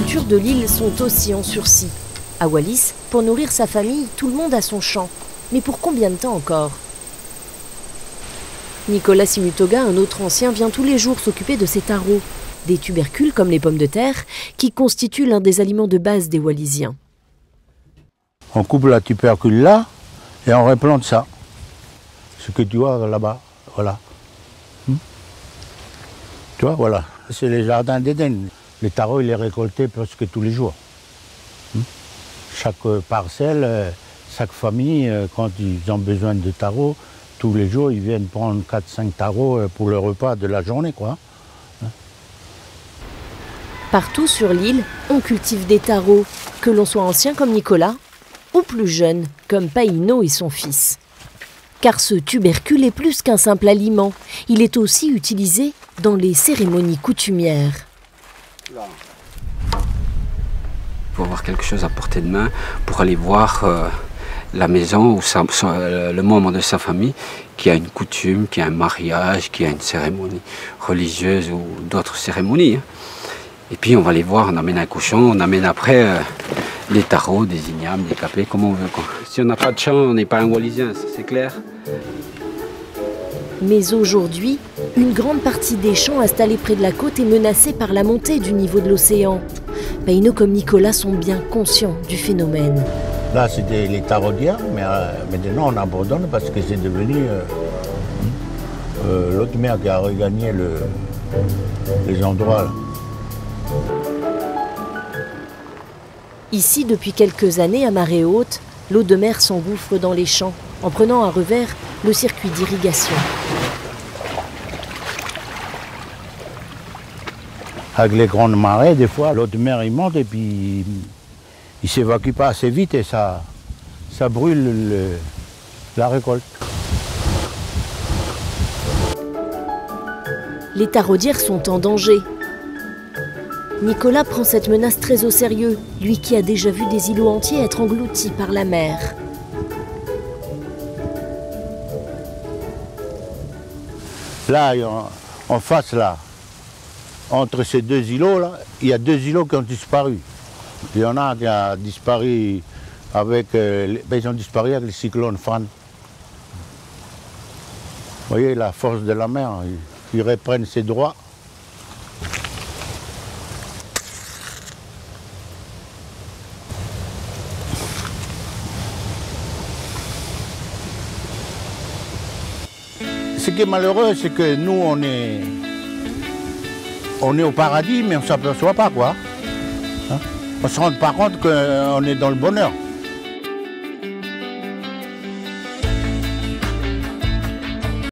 cultures de l'île sont aussi en sursis. À Wallis, pour nourrir sa famille, tout le monde a son champ. Mais pour combien de temps encore? Nicolas Simutoga, un autre ancien, vient tous les jours s'occuper de ces taros, des tubercules comme les pommes de terre, qui constituent l'un des aliments de base des Wallisiens. On coupe la tubercule là et on replante ça. Ce que tu vois là-bas, voilà. Tu vois, voilà. C'est les jardins d'Éden. Les taros, il est récolté presque tous les jours. Chaque parcelle, chaque famille, quand ils ont besoin de taros, tous les jours, ils viennent prendre 4-5 taros pour le repas de la journée, quoi. Partout sur l'île, on cultive des taros, que l'on soit ancien comme Nicolas, ou plus jeune, comme Païno et son fils. Car ce tubercule est plus qu'un simple aliment. Il est aussi utilisé dans les cérémonies coutumières. Il faut avoir quelque chose à portée de main pour aller voir la maison ou le membre de sa famille qui a une coutume, qui a un mariage, qui a une cérémonie religieuse ou d'autres cérémonies. Et puis on va les voir, on amène un cochon, on amène après des tarots, des ignames, des capets, comme on veut, quoi. Si on n'a pas de champ, on n'est pas un Wallisien, c'est clair. Mais aujourd'hui, une grande partie des champs installés près de la côte est menacée par la montée du niveau de l'océan. Païno comme Nicolas sont bien conscients du phénomène. Là, c'était les taraudières, mais maintenant on abandonne parce que c'est devenu l'autre mer qui a regagné les endroits. Là. Ici, depuis quelques années, à marée haute, l'eau de mer s'engouffre dans les champs, en prenant à revers le circuit d'irrigation. Avec les grandes marées, des fois, l'eau de mer il monte et puis il ne s'évacue pas assez vite et ça brûle la récolte. Les taraudières sont en danger. Nicolas prend cette menace très au sérieux, lui qui a déjà vu des îlots entiers être engloutis par la mer. Là, en face, là, entre ces deux îlots, là, il y a deux îlots qui ont disparu. Il y en a qui ont disparu avec, ils ont disparu avec le cyclone Fran. Vous voyez, la force de la mer, ils reprennent ses droits. Ce qui est malheureux, c'est que nous, on est au paradis, mais on ne s'aperçoit pas, quoi. On ne se rend pas compte qu'on est dans le bonheur.